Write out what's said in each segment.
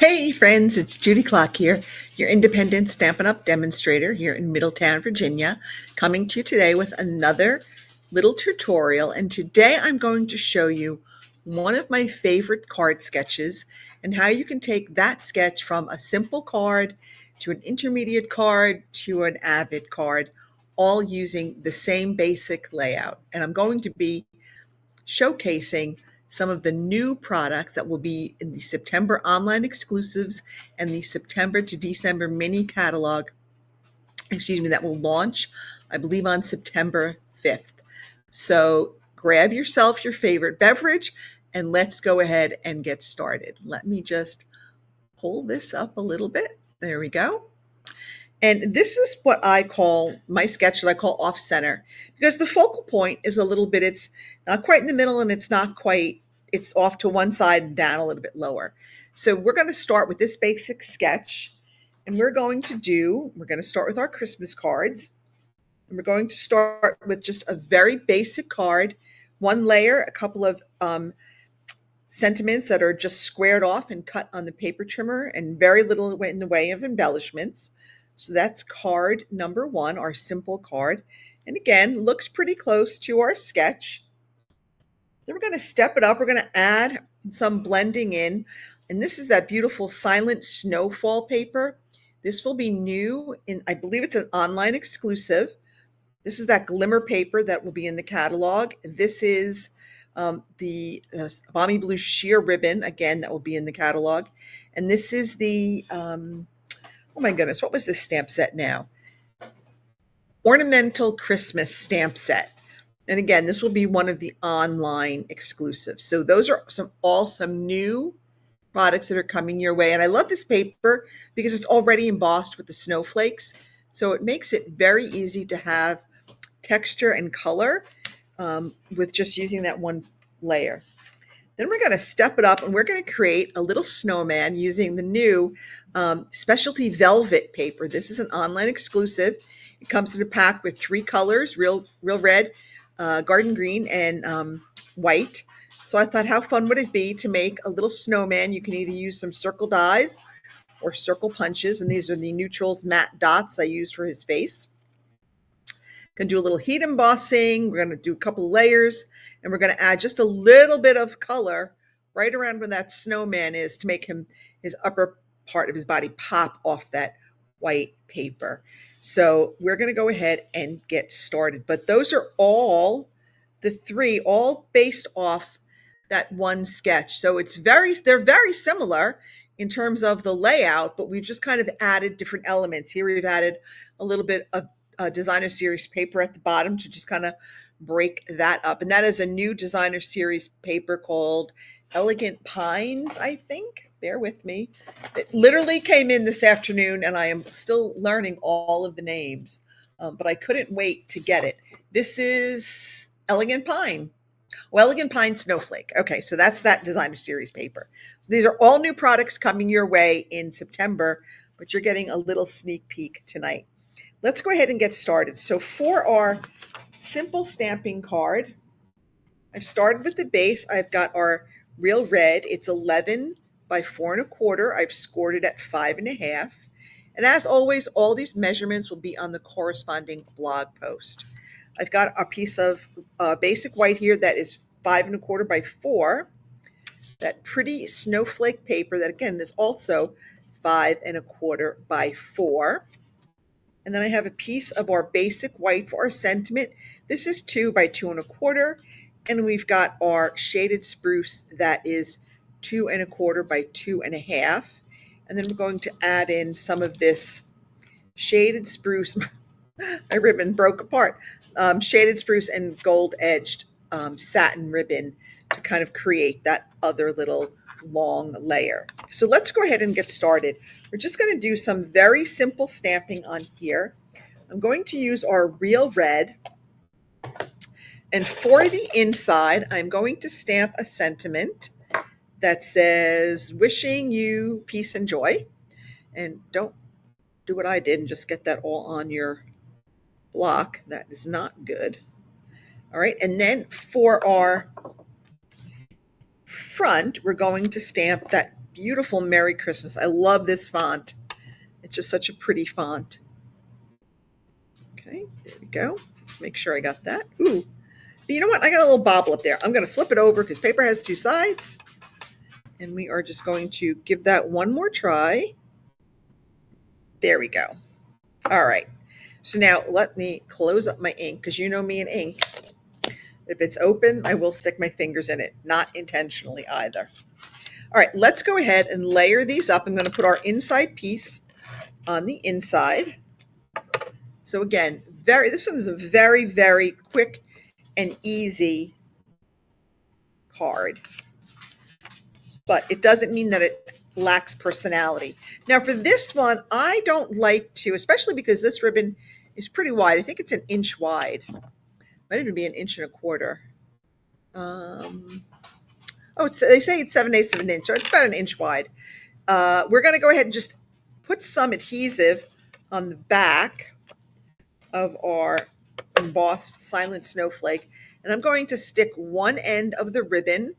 Hey friends, it's Judy Clock here, your independent Stampin' Up! Demonstrator here in Middletown, Virginia, coming to you today with another little tutorial. And today I'm going to show you one of my favorite card sketches and how you can take that sketch from a simple card to an intermediate card to an Avid card, all using the same basic layout. And I'm going to be showcasing some of the new products that will be in the September online exclusives and the September to December mini catalog, that will launch, I believe, on September 5th. So grab yourself your favorite beverage and let's go ahead and get started. Let me just pull this up a little bit. There we go. And this is what I call my sketch that I call off center, because the focal point is a little bit, it's not quite in the middle and it's not quite, it's off to one side and down a little bit lower. So we're going to start with this basic sketch and we're going to start with our Christmas cards. And we're going to start with just a very basic card, one layer, a couple of sentiments that are just squared off and cut on the paper trimmer and very little in the way of embellishments. So that's card number one, our simple card. And again, looks pretty close to our sketch. Then we're going to step it up. We're going to add some blending in. And this is that beautiful silent snowfall paper. This will be new I believe it's an online exclusive. This is that glimmer paper that will be in the catalog. This is the Balmy Blue sheer ribbon, again, that will be in the catalog. And this is the oh my goodness, what was this stamp set now? Ornamental Christmas stamp set. And again, this will be one of the online exclusives. So those are some new products that are coming your way. And I love this paper because it's already embossed with the snowflakes. So it makes it very easy to have texture and color with just using that one layer. Then we're going to step it up and we're going to create a little snowman using the new specialty velvet paper. This is an online exclusive. It comes in a pack with 3 colors, real red, garden green, and white. So I thought, how fun would it be to make a little snowman? You can either use some circle dies or circle punches. And these are the neutrals matte dots I used for his face. Going to do a little heat embossing. We're going to do a couple layers, and we're going to add just a little bit of color right around where that snowman is to make his upper part of his body pop off that white paper. So we're going to go ahead and get started. But those are all the 3, all based off that one sketch. So they're very similar in terms of the layout, but we've just kind of added different elements. Here we've added a little bit of designer series paper at the bottom to just kind of break that up. And that is a new designer series paper called Elegant Pines, I think. Bear with me. It literally came in this afternoon and I am still learning all of the names, but I couldn't wait to get it. This is Elegant Pine. Well, Elegant Pine Snowflake. Okay, so that's that designer series paper. So these are all new products coming your way in September, but you're getting a little sneak peek tonight. Let's go ahead and get started. So for our simple stamping card, I've started with the base. I've got our real red. It's 11 by 4 1/4. I've scored it at 5 1/2. And as always, all these measurements will be on the corresponding blog post. I've got a piece of basic white here that is 5 1/4 by 4. That pretty snowflake paper that again is also 5 1/4 by 4. And then I have a piece of our basic white for our sentiment. This is 2 by 2 1/4. And we've got our shaded spruce that is 2 1/4 by 2 1/2. And then we're going to add in some of this shaded spruce. My ribbon broke apart. Shaded spruce and gold edged satin ribbon to kind of create that other little long layer. So let's go ahead and get started. We're just going to do some very simple stamping on here. I'm going to use our real red. And for the inside, I'm going to stamp a sentiment that says, wishing you peace and joy. And don't do what I did and just get that all on your block. That is not good. All right, and then for our front, we're going to stamp that beautiful Merry Christmas. I love this font. It's just such a pretty font. Okay, there we go. Let's make sure I got that. Ooh, but you know what? I got a little bobble up there. I'm going to flip it over because paper has two sides. And we are just going to give that one more try. There we go. All right. So now let me close up my ink because you know me and ink. If it's open, I will stick my fingers in it, not intentionally either. All right, let's go ahead and layer these up. I'm going to put our inside piece on the inside. So again, this one is a very, very quick and easy card, but it doesn't mean that it lacks personality. Now for this one, I don't like to, especially because this ribbon is pretty wide. I think it's 1 inch wide. Might even be 1 1/4 inches. They say it's 7/8 of an inch, so it's about 1 inch wide. We're going to go ahead and just put some adhesive on the back of our embossed silent snowflake, and I'm going to stick one end of the ribbon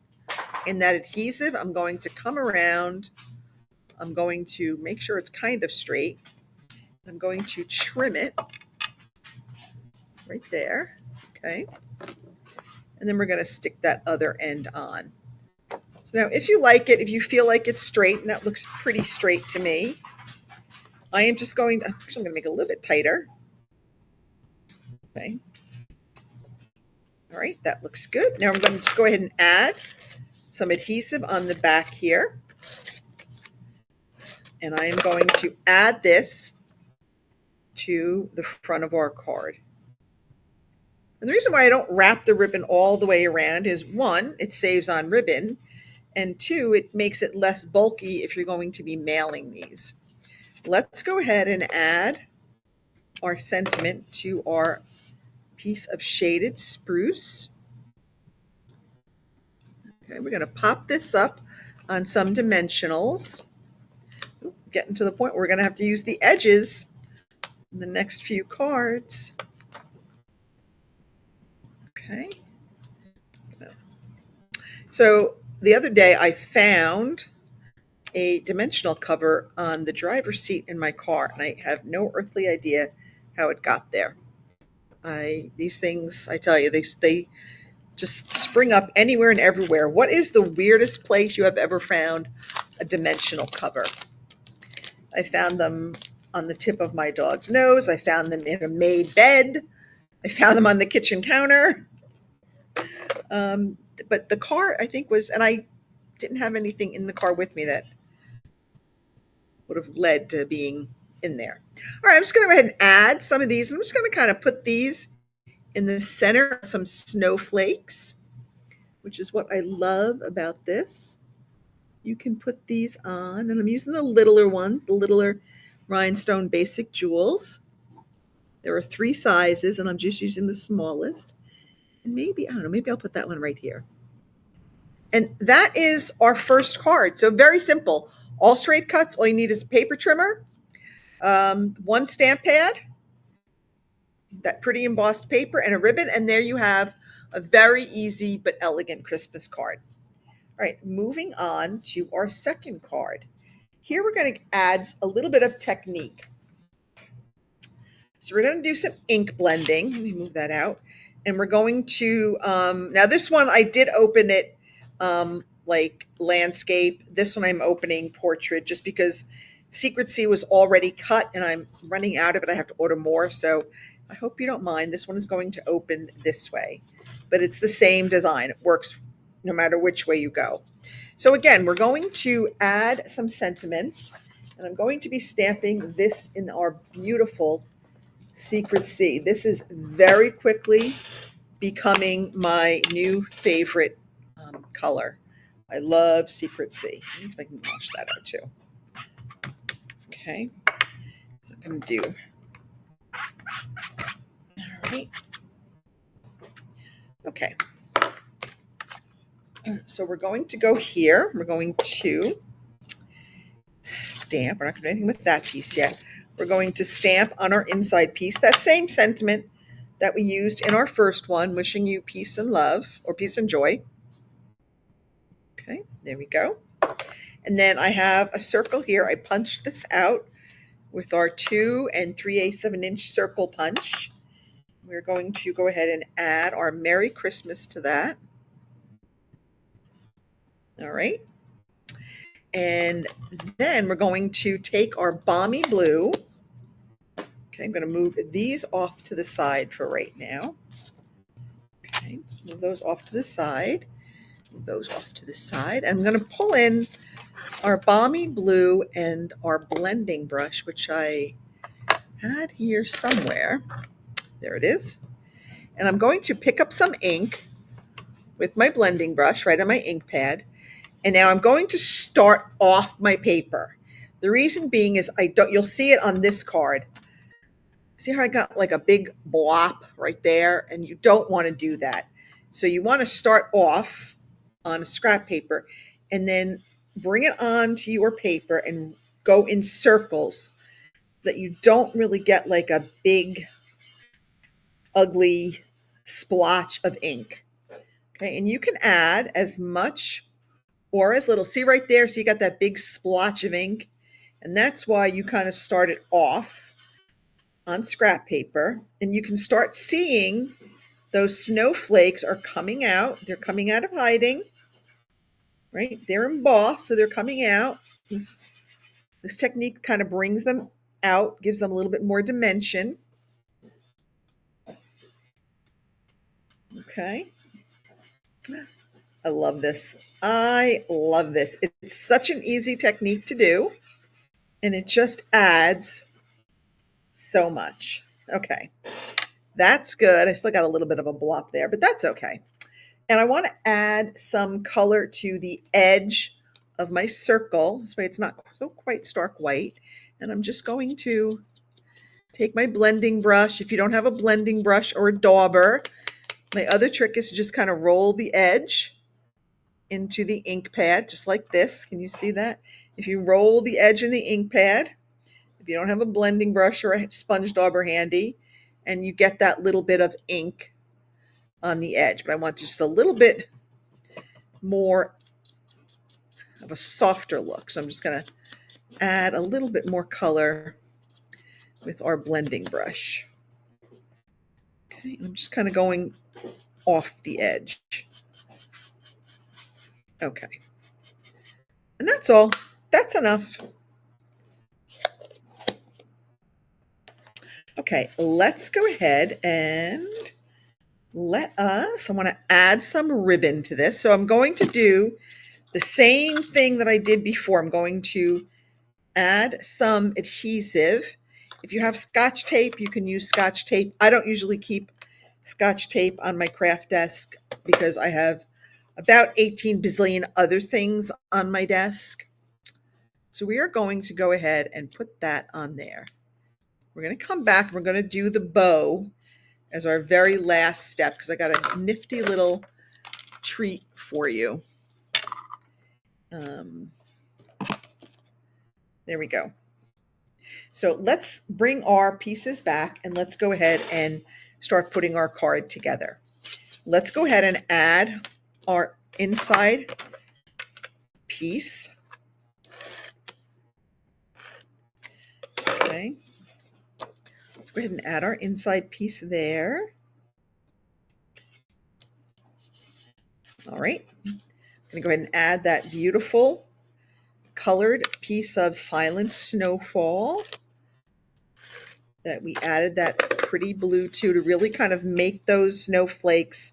in that adhesive. I'm going to come around. I'm going to make sure it's kind of straight. I'm going to trim it right there. Okay. And then we're going to stick that other end on. So now if you like it, if you feel like it's straight, and that looks pretty straight to me, I am just going to, actually I'm going to make it a little bit tighter. Okay. All right, that looks good. Now I'm going to just go ahead and add some adhesive on the back here. And I am going to add this to the front of our card. And the reason why I don't wrap the ribbon all the way around is, one, it saves on ribbon, and two, it makes it less bulky if you're going to be mailing these. Let's go ahead and add our sentiment to our piece of shaded spruce. Okay, we're going to pop this up on some dimensionals. Getting to the point where we're going to have to use the edges in the next few cards. Okay. So the other day I found a dimensional cover on the driver's seat in my car, and I have no earthly idea how it got there. These things, I tell you, they just spring up anywhere and everywhere. What is the weirdest place you have ever found a dimensional cover? I found them on the tip of my dog's nose. I found them in a made bed. I found them on the kitchen counter. But the car, I think, was, and I didn't have anything in the car with me that would have led to being in there. All right, I'm just going to go ahead and add some of these. I'm just going to kind of put these in the center of some snowflakes, which is what I love about this. You can put these on, and I'm using the littler ones, the littler rhinestone basic jewels. There are 3 sizes, and I'm just using the smallest. And maybe, I don't know, maybe I'll put that one right here. And that is our first card. So very simple. All straight cuts. All you need is a paper trimmer, 1 stamp pad, that pretty embossed paper, and a ribbon. And there you have a very easy but elegant Christmas card. All right, moving on to our second card. Here we're going to add a little bit of technique. So we're going to do some ink blending. Let me move that out. And we're going to, now this one I did open it like landscape. This one I'm opening portrait just because Secrecy was already cut and I'm running out of it. I have to order more. So I hope you don't mind. This one is going to open this way, but it's the same design. It works no matter which way you go. So again, we're going to add some sentiments, and I'm going to be stamping this in our beautiful Secret Sea. This is very quickly becoming my new favorite color. I love Secret Sea. Let me see if I can wash that out too. Okay, so I'm going to do, all right. Okay. So we're going to go here. We're going to stamp. We're not going to do anything with that piece yet. We're going to stamp on our inside piece that same sentiment that we used in our first one, wishing you peace and love, or peace and joy. Okay, there we go. And then I have a circle here. I punched this out with our 2 3/8 of an inch circle punch. We're going to go ahead and add our Merry Christmas to that. All right. And then we're going to take our Balmy Blue. Okay, I'm going to move these off to the side for right now. Okay, move those off to the side. Move those off to the side. And I'm going to pull in our Balmy Blue and our blending brush, which I had here somewhere. There it is. And I'm going to pick up some ink with my blending brush right on my ink pad. And now I'm going to start off my paper. The reason being is you'll see it on this card. See how I got like a big blop right there? And you don't want to do that. So you want to start off on a scrap paper and then bring it onto your paper and go in circles that you don't really get like a big, ugly splotch of ink. Okay, and you can add as much or as little. See right there? So you got that big splotch of ink. And that's why you kind of start it off on scrap paper. And you can start seeing those snowflakes are coming out. They're coming out of hiding, right? They're embossed, so they're coming out. This technique kind of brings them out, gives them a little bit more dimension. Okay. I love this. I love this. It's such an easy technique to do, and it just adds so much. Okay. That's good. I still got a little bit of a blop there, but that's okay. And I want to add some color to the edge of my circle. This way it's not so quite stark white. And I'm just going to take my blending brush. If you don't have a blending brush or a dauber, my other trick is to just kind of roll the edge into the ink pad, just like this. Can you see that? If you roll the edge in the ink pad, if you don't have a blending brush or a sponge dauber handy, and you get that little bit of ink on the edge, but I want just a little bit more of a softer look. So I'm just going to add a little bit more color with our blending brush. Okay, I'm just kind of going off the edge. Okay. And that's all. That's enough. Okay, let's go ahead and I want to add some ribbon to this. So I'm going to do the same thing that I did before. I'm going to add some adhesive. If you have Scotch tape, you can use Scotch tape. I don't usually keep Scotch tape on my craft desk because I have about 18 bazillion other things on my desk. So we are going to go ahead and put that on there. We're going to come back. We're going to do the bow as our very last step because I got a nifty little treat for you. There we go. So let's bring our pieces back and let's go ahead and start putting our card together. Let's go ahead and add our inside piece. Okay. Let's go ahead and add our inside piece there. All right. I'm going to go ahead and add that beautiful colored piece of Silent Snowfall that we added that pretty blue to really kind of make those snowflakes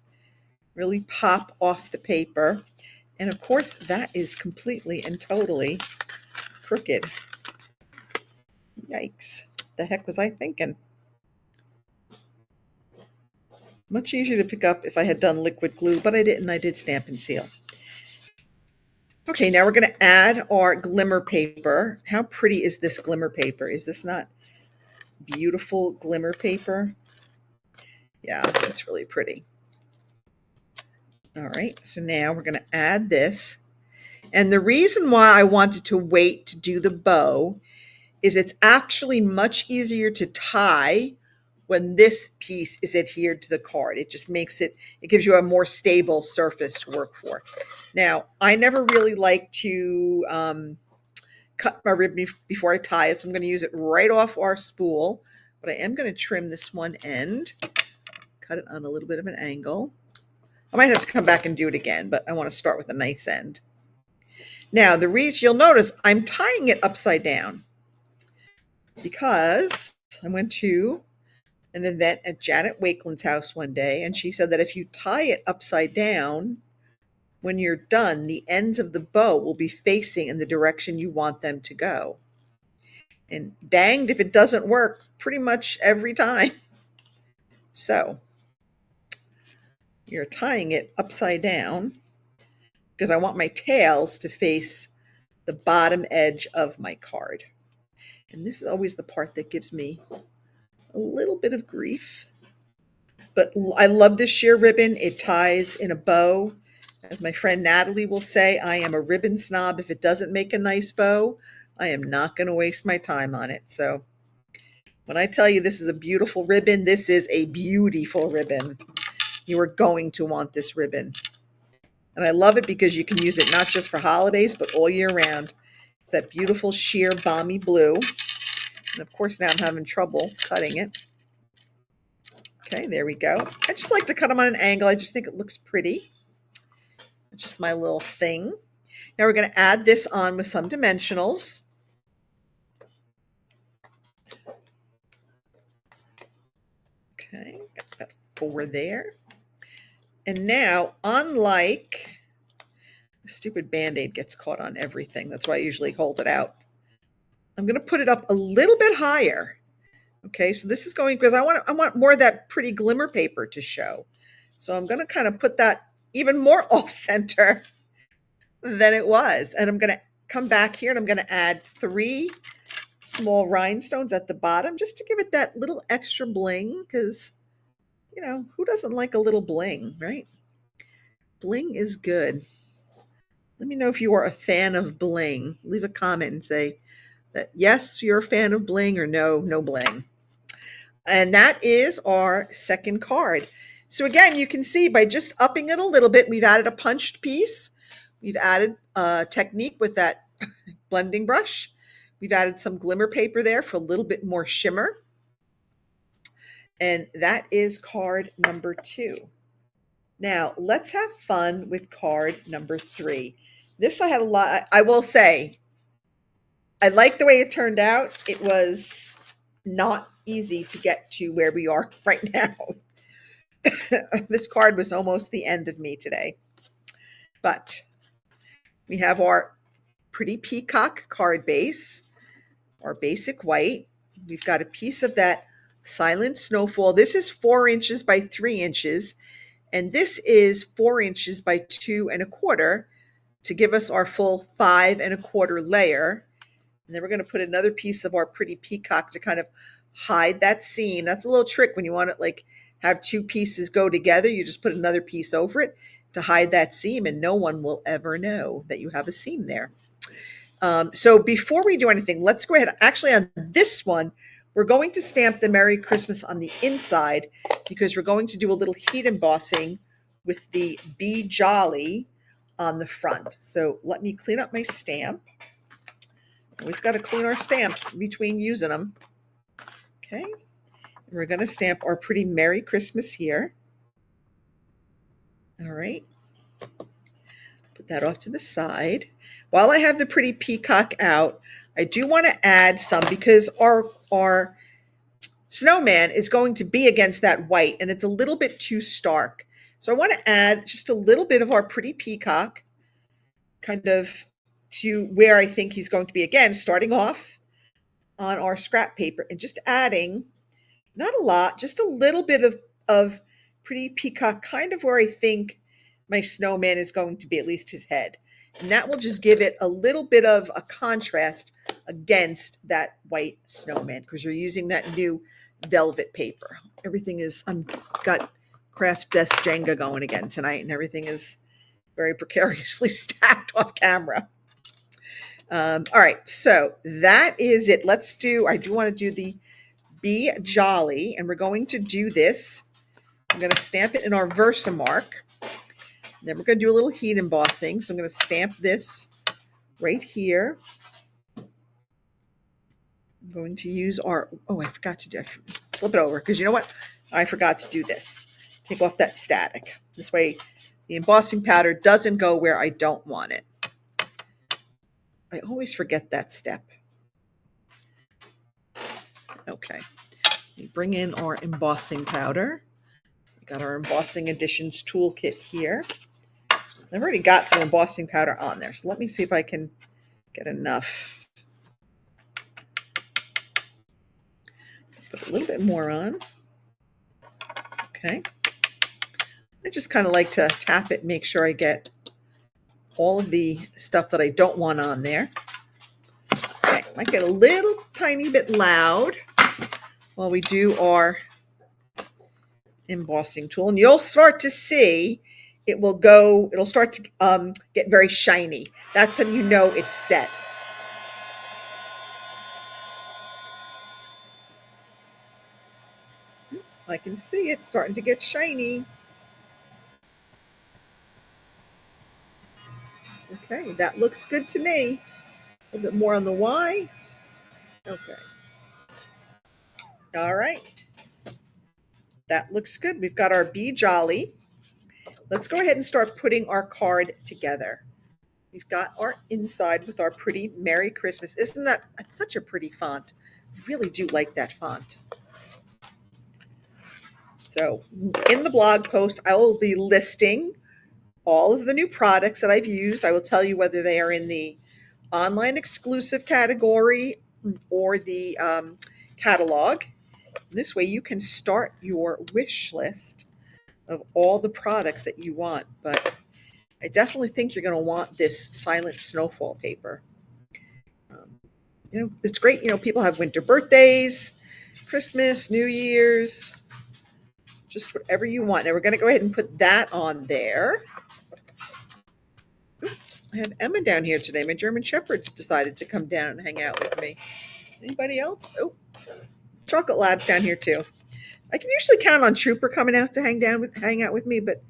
really pop off the paper. And of course, that is completely and totally crooked. Yikes. The heck was I thinking? Much easier to pick up if I had done liquid glue, but I didn't. I did Stampin' Seal. Okay, now we're going to add our glimmer paper. How pretty is this glimmer paper? Is this not beautiful glimmer paper? Yeah, it's really pretty. All right, so now we're going to add this. And the reason why I wanted to wait to do the bow is it's actually much easier to tie when this piece is adhered to the card. It just makes it gives you a more stable surface to work for. Now, I never really like to cut my ribbon before I tie it, so I'm going to use it right off our spool, but I am going to trim this one end, cut it on a little bit of an angle. I might have to come back and do it again, but I want to start with a nice end. Now, the reason you'll notice I'm tying it upside down because I went to an event at Janet Wakeland's house one day, and she said that if you tie it upside down, when you're done, the ends of the bow will be facing in the direction you want them to go. And danged if it doesn't work pretty much every time. So you're tying it upside down because I want my tails to face the bottom edge of my card. And this is always the part that gives me a little bit of grief. But I love this sheer ribbon. It ties in a bow. As my friend Natalie will say, I am a ribbon snob. If it doesn't make a nice bow, I am not going to waste my time on it. So when I tell you this is a beautiful ribbon, this is a beautiful ribbon. You are going to want this ribbon. And I love it because you can use it not just for holidays, but all year round. It's that beautiful sheer balmy blue. And of course, now I'm having trouble cutting it. Okay, there we go. I just like to cut them on an angle. I just think it looks pretty. It's just my little thing. Now we're going to add this on with some dimensionals. Okay, got that 4 there. And now, unlike the stupid Band-Aid gets caught on everything, that's why I usually hold it out. I'm going to put it up a little bit higher. Okay, so this is going because I want more of that pretty glimmer paper to show. So I'm going to kind of put that even more off center than it was. And I'm going to come back here and I'm going to add 3 small rhinestones at the bottom just to give it that little extra bling because, you know, who doesn't like a little bling, right? Bling is good. Let me know if you are a fan of bling. Leave a comment and say that yes, you're a fan of bling or no, no bling. And that is our second card. So again, you can see by just upping it a little bit, we've added a punched piece. We've added a technique with that blending brush. We've added some glimmer paper there for a little bit more shimmer. And that is card number 2. Now, let's have fun with card number 3. This I had a lot, I will say, I like the way it turned out. It was not easy to get to where we are right now. This card was almost the end of me today. But we have our pretty peacock card base, our basic white. We've got a piece of that silent snowfall. This is 4 inches by 3 inches. And this is 4 inches by 2 1/4 to give us our full 5 1/4 layer. And then we're going to put another piece of our pretty peacock to kind of hide that seam. That's a little trick when you want to like have 2 pieces go together. You just put another piece over it to hide that seam and no one will ever know that you have a seam there. So before we do anything, let's go ahead. Actually, on this one, we're going to stamp the Merry Christmas on the inside because we're going to do a little heat embossing with the Be Jolly on the front. So let me clean up my stamp. Always got to clean our stamps between using them. Okay. And we're going to stamp our pretty Merry Christmas here. All right. Put that off to the side. While I have the pretty peacock out, I do want to add some because our snowman is going to be against that white and it's a little bit too stark. So I want to add just a little bit of our pretty peacock kind of to where I think he's going to be again, starting off on our scrap paper and just adding, not a lot, just a little bit of pretty peacock, kind of where I think my snowman is going to be, at least his head. And that will just give it a little bit of a contrast against that white snowman because you're using that new velvet paper. Everything is, I'm got craft desk Jenga going again tonight and everything is very precariously stacked off camera. All right, so that is it. Let's do, I do want to do the Be Jolly, and we're going to do this. I'm going to stamp it in our Versamark. Then we're going to do a little heat embossing. So I'm going to stamp this right here. I'm going to use our, I forgot to do, flip it over, because you know what? I forgot to do this. Take off that static. This way the embossing powder doesn't go where I don't want it. I always forget that step. Okay. We bring in our embossing powder. We got our embossing additions toolkit here. I've already got some embossing powder on there, so let me see if I can get enough. Put a little bit more on. Okay. I just kind of like to tap it, make sure I get all of the stuff that I don't want on there. Okay, might get a little tiny bit loud while we do our embossing tool, and you'll start to see it'll start to get very shiny. That's when you know it's set. I can see it starting to get shiny. Okay, that looks good to me. A little bit more on the Y. Okay. All right. That looks good. We've got our Be Jolly. Let's go ahead and start putting our card together. We've got our inside with our pretty Merry Christmas. Isn't that such a pretty font? I really do like that font. So in the blog post, I will be listing all of the new products that I've used. I will tell you whether they are in the online exclusive category or the catalog. This way you can start your wish list of all the products that you want. But I definitely think you're going to want this Silent Snowfall paper. It's great. People have winter birthdays, Christmas, New Year's, just whatever you want. Now we're going to go ahead and put that on there. I have Emma down here today. My German Shepherd's decided to come down and hang out with me. Anybody else? Oh, Chocolate Lab's down here too. I can usually count on Trooper coming out to hang out with me, but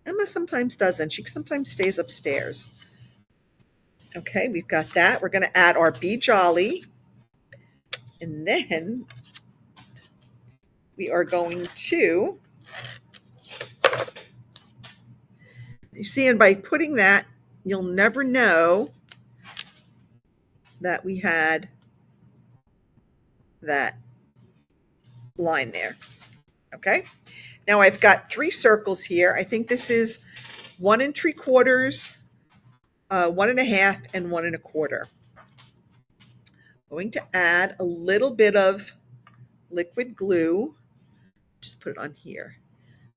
Emma sometimes doesn't. She sometimes stays upstairs. Okay, we've got that. We're going to add our Be Jolly. And then we are going to, you see, and by putting that, you'll never know that we had that line there. Okay. Now I've got 3 circles here. I think this is 1 3/4, 1 1/2, and 1 1/4. I'm going to add a little bit of liquid glue. Just put it on here.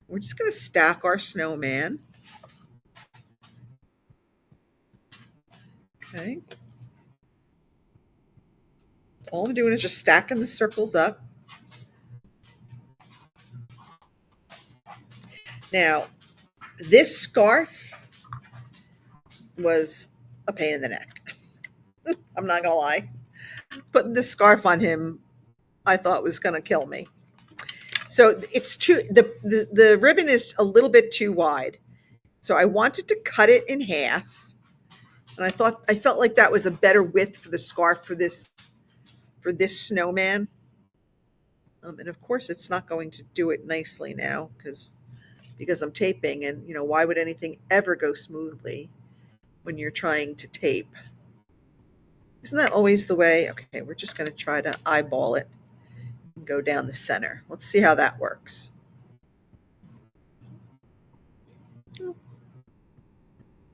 We're just going to stack our snowman. Okay. All I'm doing is just stacking the circles up. Now, this scarf was a pain in the neck. I'm not going to lie. Putting this scarf on him, I thought was going to kill me. So it's the ribbon is a little bit too wide. So I wanted to cut it in half. And I felt like that was a better width for the scarf for this snowman. And of course it's not going to do it nicely now because I'm taping, and why would anything ever go smoothly when you're trying to tape? Isn't that always the way? Okay, we're just going to try to eyeball it and go down the center. Let's see how that works. All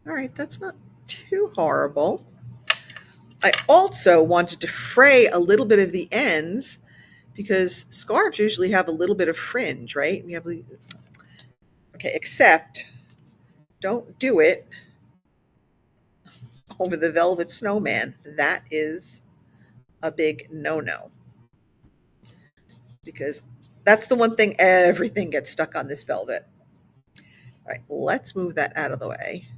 right, that's not too horrible. I also wanted to fray a little bit of the ends because scarves usually have a little bit of fringe, right? Okay, except don't do it over the velvet snowman. That is a big no-no, because that's the one thing, everything gets stuck on this velvet. All right, let's move that out of the way.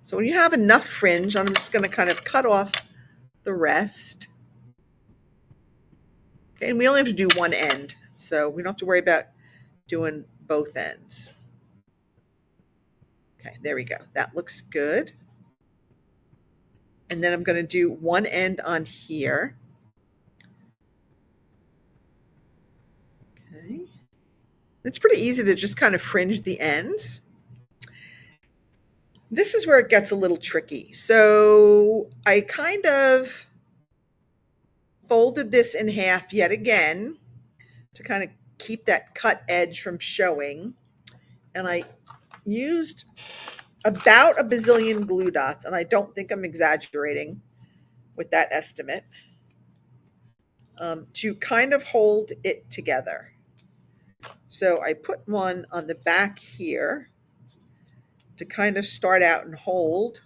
So when you have enough fringe, I'm just going to kind of cut off the rest. Okay, and we only have to do one end, so we don't have to worry about doing both ends. Okay, there we go. That looks good. And then I'm going to do one end on here. Okay. It's pretty easy to just kind of fringe the ends. This is where it gets a little tricky. So I kind of folded this in half yet again to kind of keep that cut edge from showing. And I used about a bazillion glue dots, and I don't think I'm exaggerating with that estimate, to kind of hold it together. So I put one on the back here to kind of start out and hold.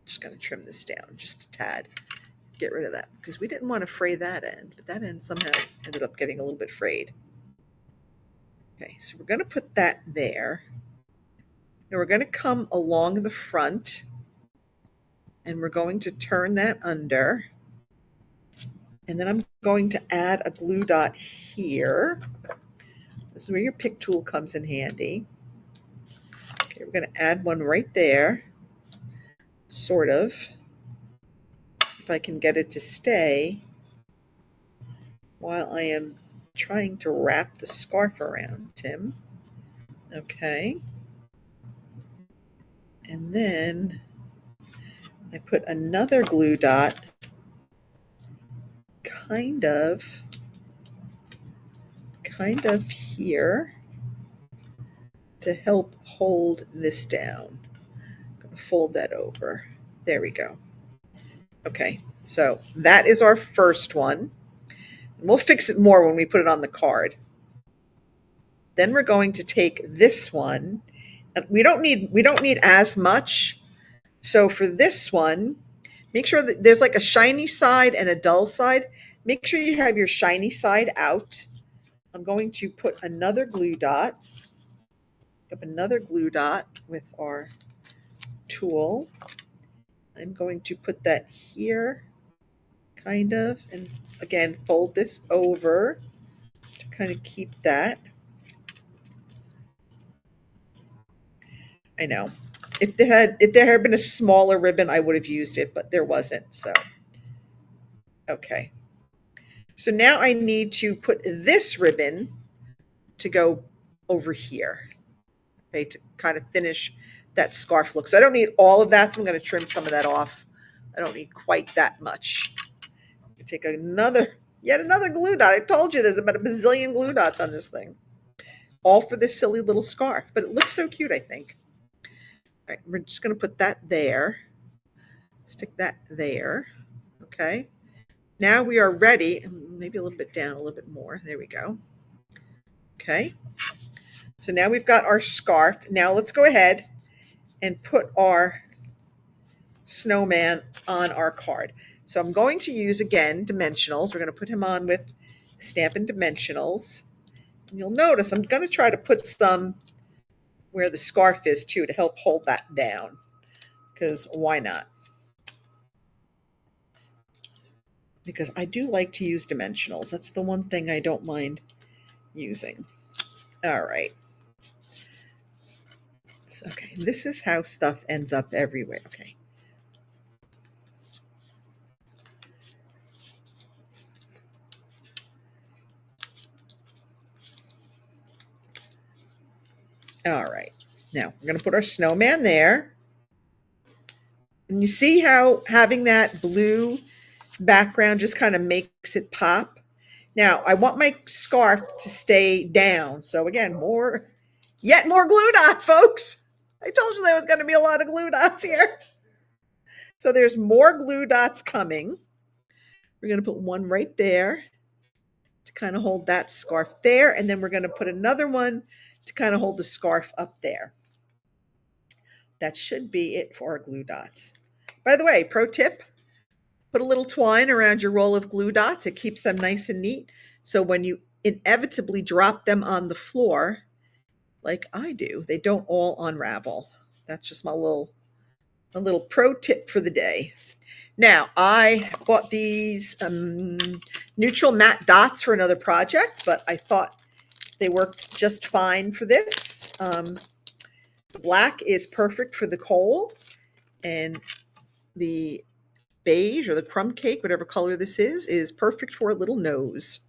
Just going to trim this down just a tad. Get rid of that because we didn't want to fray that end, but that end somehow ended up getting a little bit frayed. Okay, so we're going to put that there. Now we're going to come along the front and we're going to turn that under. And then I'm going to add a glue dot here. This is where your pick tool comes in handy. Okay, we're going to add one right there, sort of. If I can get it to stay while I am trying to wrap the scarf around Tim. Okay. And then I put another glue dot kind of here to help hold this down. I'm going to fold that over. There we go. Okay, so that is our first one. And we'll fix it more when we put it on the card. Then we're going to take this one. And we don't need as much. So for this one, make sure that there's like a shiny side and a dull side. Make sure you have your shiny side out. I'm going to put another glue dot. Up another glue dot with our tool. I'm going to put that here, kind of, and again, fold this over to kind of keep that. I know. If there had been a smaller ribbon, I would have used it, but there wasn't. So, okay. So now I need to put this ribbon to go over here, okay, to kind of finish that scarf look. So I don't need all of that, so I'm going to trim some of that off. I don't need quite that much. Take yet another glue dot. I told you there's about a bazillion glue dots on this thing. All for this silly little scarf, but it looks so cute, I think. All right, we're just going to put that there. Stick that there. Okay. Now we are ready. Maybe a little bit down, a little bit more. There we go. Okay. So now we've got our scarf. Now let's go ahead and put our snowman on our card. So I'm going to use, again, dimensionals. We're going to put him on with Stampin' Dimensionals. And you'll notice I'm going to try to put some where the scarf is, too, to help hold that down. Because why not? Because I do like to use dimensionals. That's the one thing I don't mind using. All right. Okay, this is how stuff ends up everywhere. Okay. All right. Now we're going to put our snowman there. And you see how having that blue background just kind of makes it pop. Now I want my scarf to stay down. So again, yet more glue dots, folks. I told you there was going to be a lot of glue dots here. So there's more glue dots coming. We're going to put one right there to kind of hold that scarf there. And then we're going to put another one to kind of hold the scarf up there. That should be it for our glue dots. By the way, pro tip, put a little twine around your roll of glue dots. It keeps them nice and neat. So when you inevitably drop them on the floor, like I do, they don't all unravel. That's just my little a little pro tip for the day. Now, I bought these neutral matte dots for another project, but I thought they worked just fine for this. Black is perfect for the coal, and the beige or the crumb cake, whatever color this is perfect for a little nose.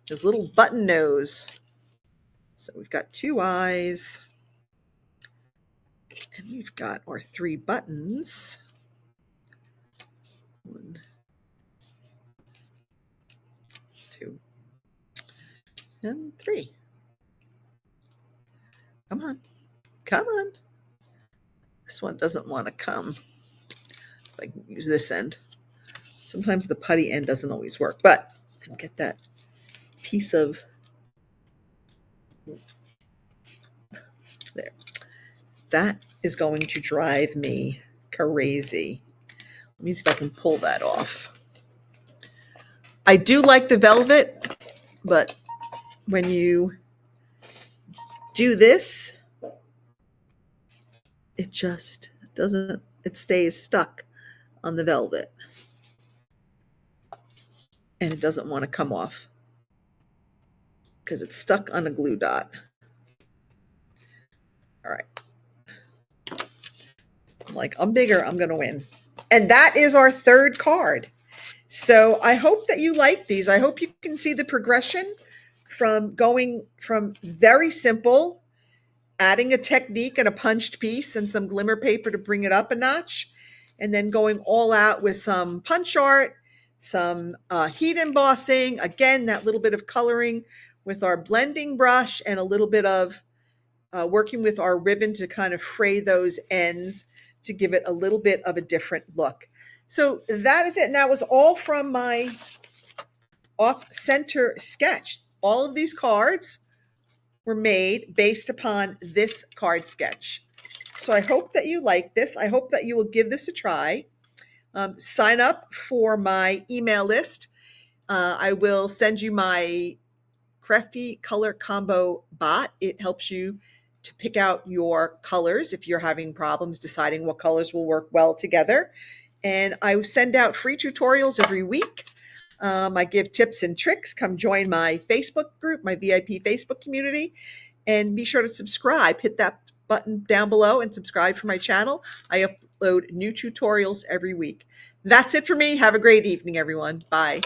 This little button nose. So we've got 2 eyes, and we've got our 3 buttons. 1, 2, and 3. Come on. Come on. This one doesn't want to come. If I can use this end. Sometimes the putty end doesn't always work, but get that piece of there. That is going to drive me crazy. Let me see if I can pull that off. I do like the velvet, but when you do this, it just doesn't, it stays stuck on the velvet. And it doesn't want to come off because it's stuck on a glue dot. All right. I'm like, I'm bigger, I'm going to win. And that is our 3rd card. So I hope that you like these. I hope you can see the progression from going from very simple, adding a technique and a punched piece and some glimmer paper to bring it up a notch, and then going all out with some punch art, some heat embossing, again, that little bit of coloring with our blending brush, and a little bit of working with our ribbon to kind of fray those ends to give it a little bit of a different look. So that is it. And that was all from my off-center sketch. All of these cards were made based upon this card sketch. So I hope that you like this. I hope that you will give this a try. Sign up for my email list. I will send you my Crafty Color Combo bot. It helps you to pick out your colors if you're having problems deciding what colors will work well together. And I send out free tutorials every week. I give tips and tricks. Come join my Facebook group, my VIP Facebook community, and be sure to subscribe. Hit that button down below and subscribe for my channel. I upload new tutorials every week. That's it for me. Have a great evening, everyone. Bye.